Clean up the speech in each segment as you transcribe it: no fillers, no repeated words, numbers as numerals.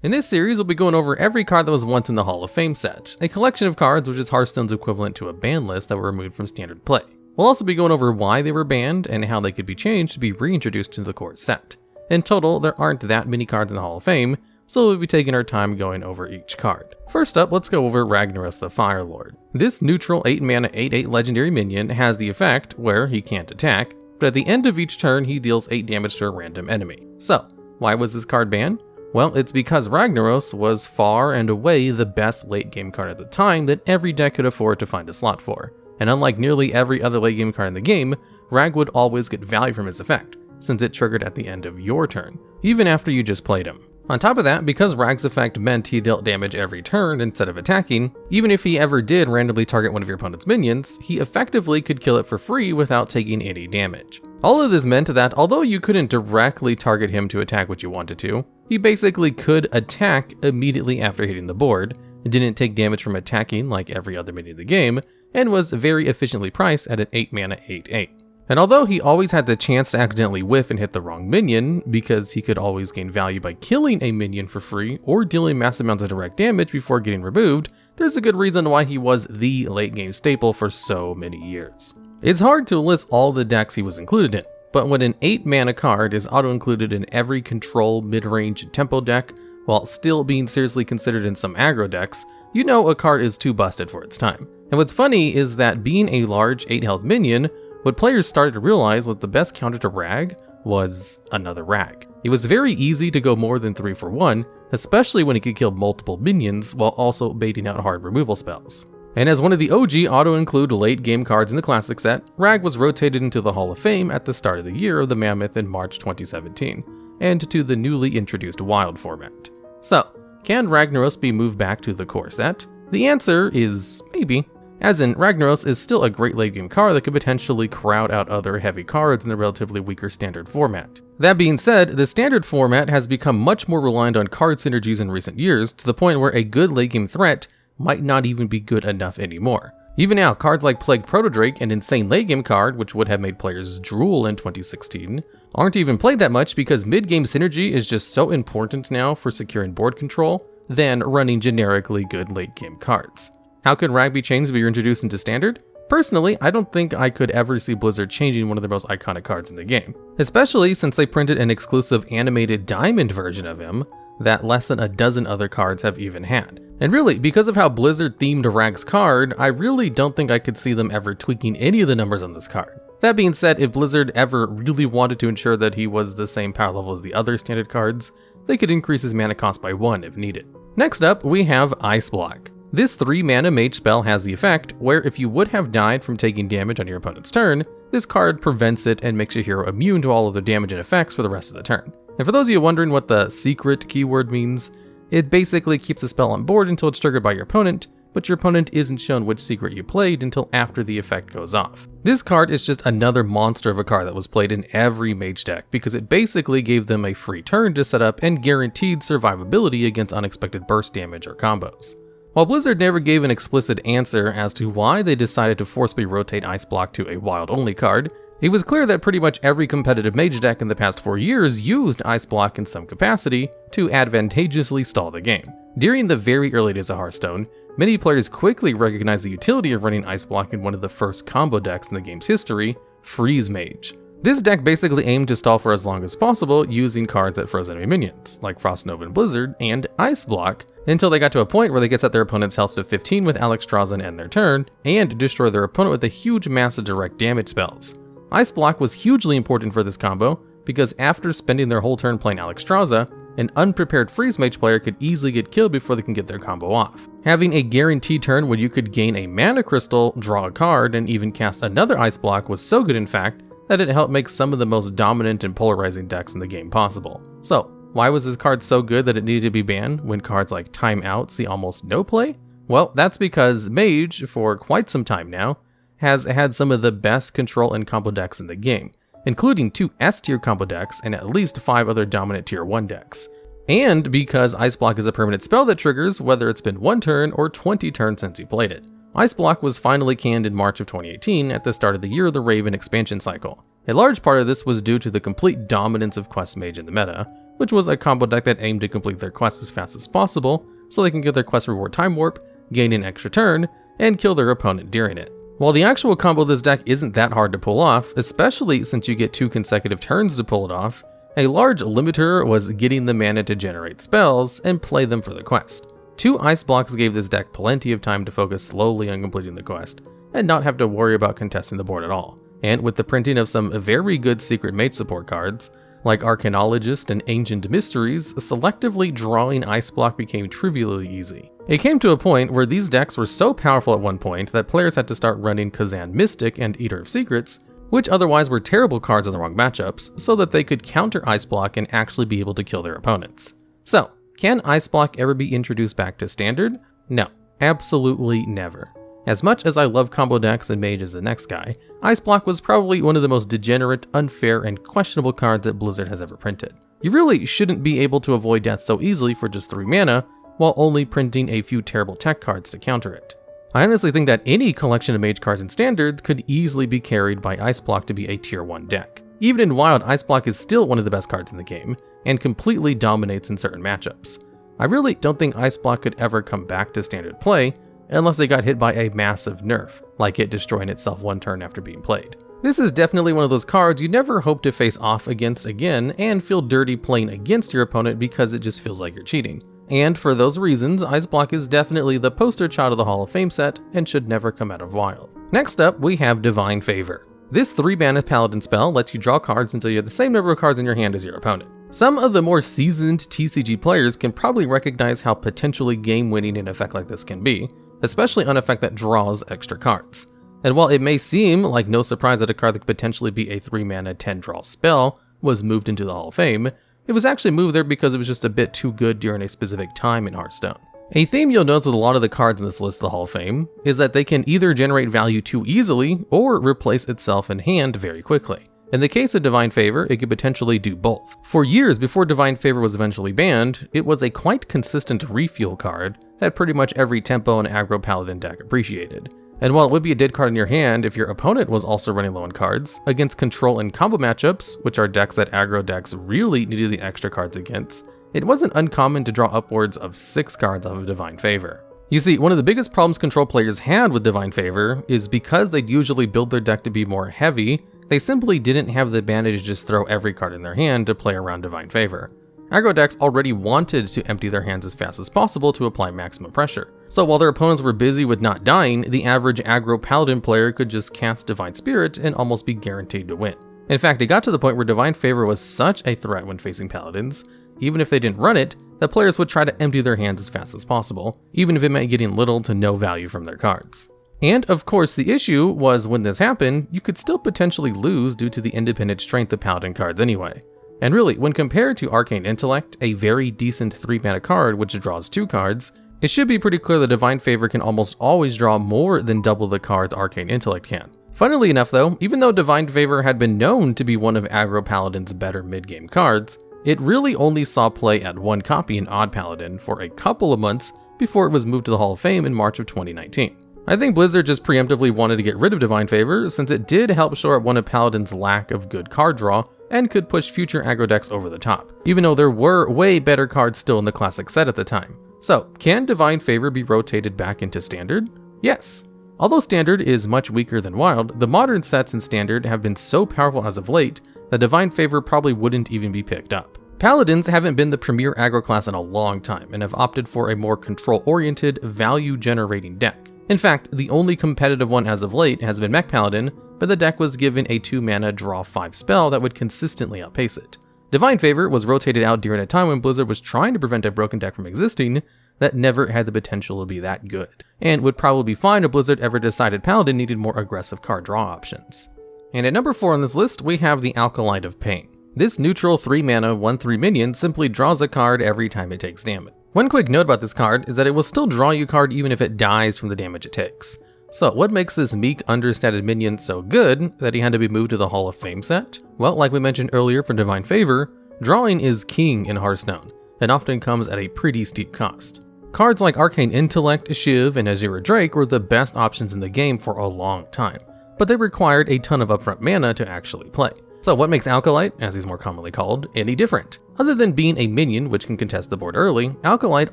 In this series, we'll be going over every card that was once in the Hall of Fame set, a collection of cards which is Hearthstone's equivalent to a ban list that were removed from standard play. We'll also be going over why they were banned and how they could be changed to be reintroduced to the core set. In total, there aren't that many cards in the Hall of Fame, so we'll be taking our time going over each card. First up, let's go over Ragnaros the Firelord. This neutral 8-mana 8/8 legendary minion has the effect where he can't attack, but at the end of each turn he deals 8 damage to a random enemy. So, why was this card banned? Well, it's because Ragnaros was far and away the best late game card at the time that every deck could afford to find a slot for. And unlike nearly every other late game card in the game, Rag would always get value from his effect, since it triggered at the end of your turn, even after you just played him. On top of that, because Rag's effect meant he dealt damage every turn instead of attacking, even if he ever did randomly target one of your opponent's minions, he effectively could kill it for free without taking any damage. All of this meant that although you couldn't directly target him to attack what you wanted to, he basically could attack immediately after hitting the board, didn't take damage from attacking like every other minion in the game, and was very efficiently priced at an 8-mana 8/8. And although he always had the chance to accidentally whiff and hit the wrong minion, because he could always gain value by killing a minion for free or dealing massive amounts of direct damage before getting removed, there's a good reason why he was the late game staple for so many years. It's hard to list all the decks he was included in, but when an 8-mana card is auto-included in every control, mid-range, and tempo deck, while still being seriously considered in some aggro decks, you know a card is too busted for its time. And what's funny is that being a large 8-health minion, what players started to realize was the best counter to Rag was another Rag. It was very easy to go more than 3 for 1, especially when he could kill multiple minions while also baiting out hard removal spells. And as one of the OG auto-include late game cards in the Classic set, Rag was rotated into the Hall of Fame at the start of the year of the Mammoth in March 2017, and to the newly introduced Wild format. So, can Ragnaros be moved back to the core set? The answer is maybe. As in, Ragnaros is still a great late game card that could potentially crowd out other heavy cards in the relatively weaker standard format. That being said, the standard format has become much more reliant on card synergies in recent years, to the point where a good late game threat might not even be good enough anymore. Even now, cards like Plague Protodrake, an insane late game card which would have made players drool in 2016, aren't even played that much because mid-game synergy is just so important now for securing board control than running generically good late game cards. How could Rag be changed to be reintroduced into Standard? Personally, I don't think I could ever see Blizzard changing one of the most iconic cards in the game, especially since they printed an exclusive animated diamond version of him that less than a dozen other cards have even had. And really, because of how Blizzard themed Rag's card, I really don't think I could see them ever tweaking any of the numbers on this card. That being said, if Blizzard ever really wanted to ensure that he was the same power level as the other standard cards, they could increase his mana cost by 1 if needed. Next up, we have Ice Block. This 3-mana mage spell has the effect where if you would have died from taking damage on your opponent's turn, this card prevents it and makes your hero immune to all of their damage and effects for the rest of the turn. And for those of you wondering what the secret keyword means, it basically keeps the spell on board until it's triggered by your opponent, but your opponent isn't shown which secret you played until after the effect goes off. This card is just another monster of a card that was played in every mage deck because it basically gave them a free turn to set up and guaranteed survivability against unexpected burst damage or combos. While Blizzard never gave an explicit answer as to why they decided to forcibly rotate Ice Block to a wild-only card, it was clear that pretty much every competitive mage deck in the past 4 years used Ice Block in some capacity to advantageously stall the game. During the very early days of Hearthstone, many players quickly recognized the utility of running Ice Block in one of the first combo decks in the game's history, Freeze Mage. This deck basically aimed to stall for as long as possible using cards that froze enemy minions, like Frost Nova and Blizzard, and Ice Block, until they got to a point where they could set their opponent's health to 15 with Alexstrasza and end their turn, and destroy their opponent with a huge massive direct damage spells. Ice Block was hugely important for this combo, because after spending their whole turn playing Alexstrasza, an unprepared Freeze Mage player could easily get killed before they can get their combo off. Having a guaranteed turn where you could gain a mana crystal, draw a card, and even cast another Ice Block was so good in fact, that it helped make some of the most dominant and polarizing decks in the game possible. So, why was this card so good that it needed to be banned when cards like Time Out see almost no play? Well, that's because Mage, for quite some time now, has had some of the best control and combo decks in the game, including 2 S-tier combo decks and at least 5 other dominant tier 1 decks. And because Ice Block is a permanent spell that triggers whether it's been 1 turn or 20 turns since you played it. Ice Block was finally canned in March of 2018 at the start of the Year of the Raven expansion cycle. A large part of this was due to the complete dominance of Quest Mage in the meta, which was a combo deck that aimed to complete their quests as fast as possible so they can get their quest reward time warp, gain an extra turn, and kill their opponent during it. While the actual combo of this deck isn't that hard to pull off, especially since you get 2 consecutive turns to pull it off, a large limiter was getting the mana to generate spells and play them for the quest. 2 ice blocks gave this deck plenty of time to focus slowly on completing the quest, and not have to worry about contesting the board at all. And with the printing of some very good secret mage support cards, like Arcanologist and Ancient Mysteries, selectively drawing ice block became trivially easy. It came to a point where these decks were so powerful at one point that players had to start running Kazan Mystic and Eater of Secrets, which otherwise were terrible cards in the wrong matchups, so that they could counter ice block and actually be able to kill their opponents. So, can ice block ever be introduced back to standard? No, absolutely never. As much as I love combo decks and mage as the next guy, ice block was probably one of the most degenerate, unfair, and questionable cards that Blizzard has ever printed. You really shouldn't be able to avoid death so easily for just 3 mana, while only printing a few terrible tech cards to counter it. I honestly think that any collection of mage cards in standard could easily be carried by ice block to be a tier 1 deck. Even in wild, ice block is still one of the best cards in the game, and completely dominates in certain matchups. I really don't think ice block could ever come back to standard play, unless it got hit by a massive nerf, like it destroying itself 1 turn after being played. This is definitely one of those cards you never hope to face off against again and feel dirty playing against your opponent because it just feels like you're cheating. And for those reasons, ice block is definitely the poster child of the Hall of Fame set and should never come out of wild. Next up, we have Divine Favor. This 3-mana paladin spell lets you draw cards until you have the same number of cards in your hand as your opponent. Some of the more seasoned TCG players can probably recognize how potentially game-winning an effect like this can be, especially on an effect that draws extra cards. And while it may seem like no surprise that a card that could potentially be a 3-mana 10-draw spell was moved into the Hall of Fame, it was actually moved there because it was just a bit too good during a specific time in Hearthstone. A theme you'll notice with a lot of the cards in this list of the Hall of Fame is that they can either generate value too easily or replace itself in hand very quickly. In the case of Divine Favor, it could potentially do both. For years before Divine Favor was eventually banned, it was a quite consistent refuel card that pretty much every tempo and aggro paladin deck appreciated. And while it would be a dead card in your hand if your opponent was also running low on cards, against control and combo matchups, which are decks that aggro decks really needed the extra cards against, it wasn't uncommon to draw upwards of 6 cards off of Divine Favor. You see, one of the biggest problems control players had with Divine Favor is because they'd usually build their deck to be more heavy, they simply didn't have the advantage to just throw every card in their hand to play around Divine Favor. Aggro decks already wanted to empty their hands as fast as possible to apply maximum pressure. So while their opponents were busy with not dying, the average aggro paladin player could just cast Divine Spirit and almost be guaranteed to win. In fact, it got to the point where Divine Favor was such a threat when facing paladins, even if they didn't run it, that players would try to empty their hands as fast as possible, even if it meant getting little to no value from their cards. And of course, the issue was when this happened, you could still potentially lose due to the independent strength of paladin cards anyway. And really, when compared to Arcane Intellect, a very decent 3-mana card which draws 2 cards, it should be pretty clear that Divine Favor can almost always draw more than double the cards Arcane Intellect can. Funnily enough though, even though Divine Favor had been known to be one of Aggro Paladin's better mid-game cards, it really only saw play at 1 copy in Odd Paladin for a couple of months before it was moved to the Hall of Fame in March of 2019. I think Blizzard just preemptively wanted to get rid of Divine Favor since it did help shore up one of Paladin's lack of good card draw and could push future aggro decks over the top, even though there were way better cards still in the classic set at the time. So, can Divine Favor be rotated back into Standard? Yes. Although Standard is much weaker than Wild, the modern sets in Standard have been so powerful as of late that Divine Favor probably wouldn't even be picked up. Paladins haven't been the premier aggro class in a long time and have opted for a more control-oriented, value-generating deck. In fact, the only competitive one as of late has been Mech Paladin, but the deck was given a 2-mana draw 5 spell that would consistently outpace it. Divine Favor was rotated out during a time when Blizzard was trying to prevent a broken deck from existing that never had the potential to be that good, and would probably be fine if Blizzard ever decided Paladin needed more aggressive card draw options. And at number 4 on this list, we have the Alkalite of Pain. This neutral 3-mana 1/3 minion simply draws a card every time it takes damage. One quick note about this card is that it will still draw you a card even if it dies from the damage it takes. So what makes this meek, understated minion so good that he had to be moved to the Hall of Fame set? Well, like we mentioned earlier for Divine Favor, drawing is king in Hearthstone, and often comes at a pretty steep cost. Cards like Arcane Intellect, Shiv, and Azura Drake were the best options in the game for a long time, but they required a ton of upfront mana to actually play. So what makes Alkalite, as he's more commonly called, any different? Other than being a minion which can contest the board early, Alkalite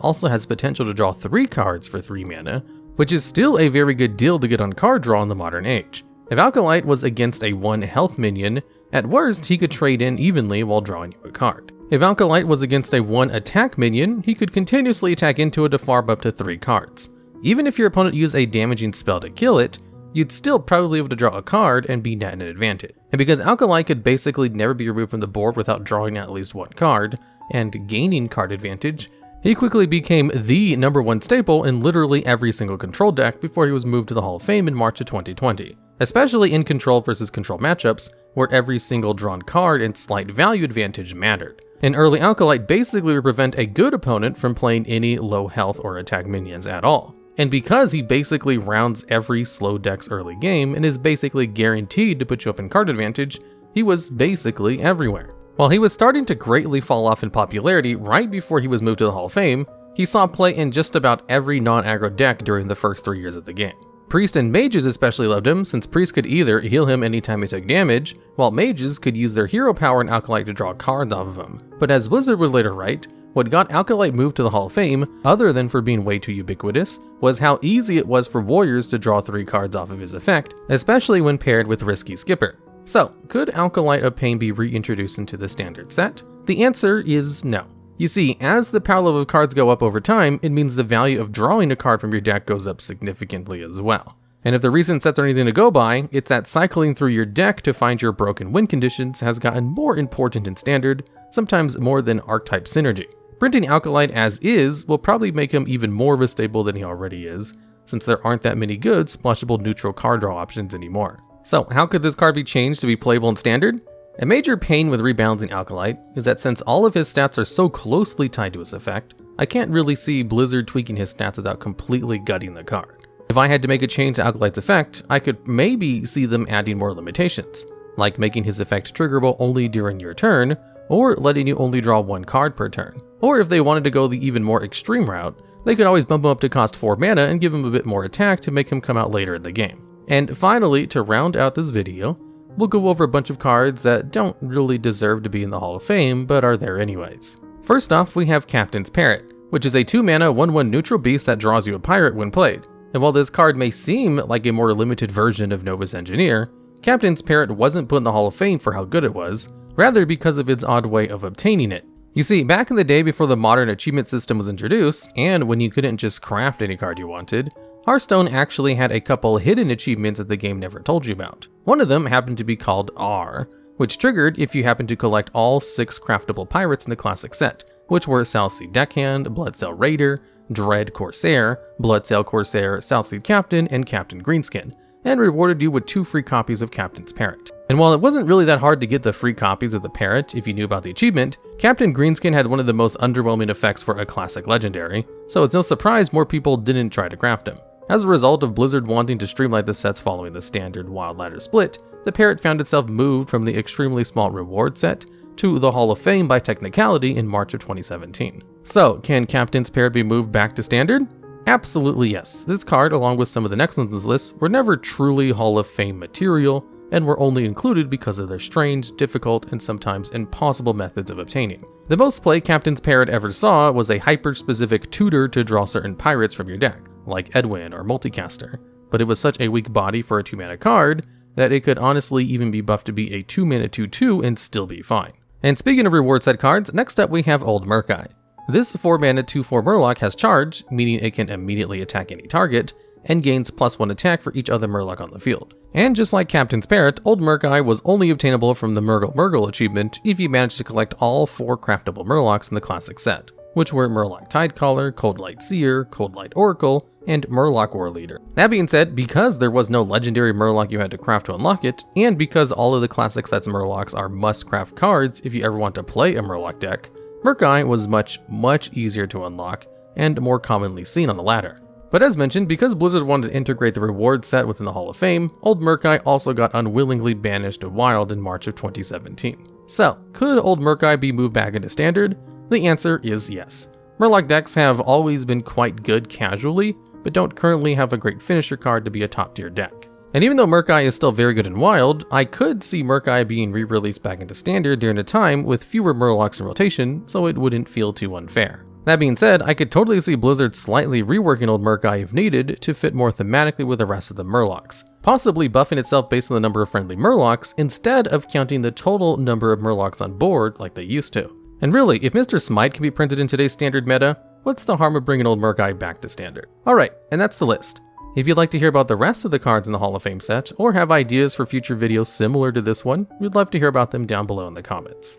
also has potential to draw 3 cards for 3 mana, which is still a very good deal to get on card draw in the modern age. If Alkalite was against a 1 health minion, at worst he could trade in evenly while drawing you a card. If Alkalite was against a 1 attack minion, he could continuously attack into it to farm up to 3 cards. Even if your opponent used a damaging spell to kill it, you'd still probably be able to draw a card and be net an advantage. And because Alkalite could basically never be removed from the board without drawing at least 1 card, and gaining card advantage, he quickly became the #1 staple in literally every single Control deck before he was moved to the Hall of Fame in March of 2020, especially in Control versus Control matchups, where every single drawn card and slight value advantage mattered. An early Alkalite basically would prevent a good opponent from playing any low health or attack minions at all. And because he basically rounds every slow deck's early game and is basically guaranteed to put you up in card advantage, he was basically everywhere. While he was starting to greatly fall off in popularity right before he was moved to the Hall of Fame, he saw play in just about every non-aggro deck during the first 3 years of the game. Priest and Mages especially loved him, since Priest could either heal him anytime he took damage, while Mages could use their hero power in Alkalite to draw cards off of him. But as Blizzard would later write, what got Alkalite moved to the Hall of Fame, other than for being way too ubiquitous, was how easy it was for warriors to draw 3 cards off of his effect, especially when paired with Risky Skipper. So, could Alkalite of Pain be reintroduced into the standard set? The answer is no. You see, as the power level of cards go up over time, it means the value of drawing a card from your deck goes up significantly as well. And if the recent sets are anything to go by, it's that cycling through your deck to find your broken win conditions has gotten more important in standard, sometimes more than archetype synergy. Printing Alkalite as is will probably make him even more of a staple than he already is, since there aren't that many good splashable neutral card draw options anymore. So how could this card be changed to be playable in standard? A major pain with rebalancing Alkalite is that since all of his stats are so closely tied to his effect, I can't really see Blizzard tweaking his stats without completely gutting the card. If I had to make a change to Alkalite's effect, I could maybe see them adding more limitations, like making his effect triggerable only during your turn, or letting you only draw 1 card per turn. Or if they wanted to go the even more extreme route, they could always bump him up to cost 4 mana and give him a bit more attack to make him come out later in the game. And finally, to round out this video, we'll go over a bunch of cards that don't really deserve to be in the Hall of Fame, but are there anyways. First off, we have Captain's Parrot, which is a 2 mana 1/1 neutral beast that draws you a pirate when played. And while this card may seem like a more limited version of Novus Engineer, Captain's Parrot wasn't put in the Hall of Fame for how good it was, rather because of its odd way of obtaining it. You see, back in the day before the modern achievement system was introduced, and when you couldn't just craft any card you wanted, Hearthstone actually had a couple hidden achievements that the game never told you about. One of them happened to be called R, which triggered if you happened to collect all 6 craftable pirates in the classic set, which were Southsea Deckhand, Bloodsail Raider, Dread Corsair, Bloodsail Corsair, Southsea Captain, and Captain Greenskin, and rewarded you with 2 free copies of Captain's Parrot. And while it wasn't really that hard to get the free copies of the Parrot if you knew about the achievement, Captain Greenskin had one of the most underwhelming effects for a classic legendary, so it's no surprise more people didn't try to craft him. As a result of Blizzard wanting to streamline the sets following the standard Wild Ladder split, the Parrot found itself moved from the extremely small reward set to the Hall of Fame by technicality in March of 2017. So, can Captain's Parrot be moved back to standard? Absolutely yes. This card, along with some of the next ones on this list, were never truly Hall of Fame material, and were only included because of their strange, difficult, and sometimes impossible methods of obtaining. The most play Captain's Parrot ever saw was a hyper-specific tutor to draw certain pirates from your deck, like Edwin or Multicaster, but it was such a weak body for a 2-mana card that it could honestly even be buffed to be a 2-mana 2/2 and still be fine. And speaking of reward set cards, next up we have Old Murk-Eye. This 4-mana 2/4 Murloc has charge, meaning it can immediately attack any target, and gains +1 attack for each other Murloc on the field. And just like Captain's Parrot, Old Murk-Eye was only obtainable from the Murgle achievement if you managed to collect all 4 craftable Murlocs in the classic set, which were Murloc Tidecaller, Cold Light Seer, Cold Light Oracle, and Murloc War Leader. That being said, because there was no legendary Murloc you had to craft to unlock it, and because all of the classic set's Murlocs are must-craft cards if you ever want to play a Murloc deck, Murk-Eye was much easier to unlock, and more commonly seen on the ladder. But as mentioned, because Blizzard wanted to integrate the reward set within the Hall of Fame, Old Murk-Eye also got unwillingly banished to Wild in March of 2017. So, could Old Murk-Eye be moved back into Standard? The answer is yes. Murloc decks have always been quite good casually, but don't currently have a great finisher card to be a top tier deck. And even though Murk-Eye is still very good in Wild, I could see Murk-Eye being re-released back into Standard during a time with fewer Murlocs in rotation, so it wouldn't feel too unfair. That being said, I could totally see Blizzard slightly reworking old Murk-Eye if needed to fit more thematically with the rest of the Murlocs, possibly buffing itself based on the number of friendly Murlocs instead of counting the total number of Murlocs on board like they used to. And really, if Mr. Smite can be printed in today's Standard meta, what's the harm of bringing old Murk-Eye back to Standard? Alright, and that's the list. If you'd like to hear about the rest of the cards in the Hall of Fame set, or have ideas for future videos similar to this one, we'd love to hear about them down below in the comments.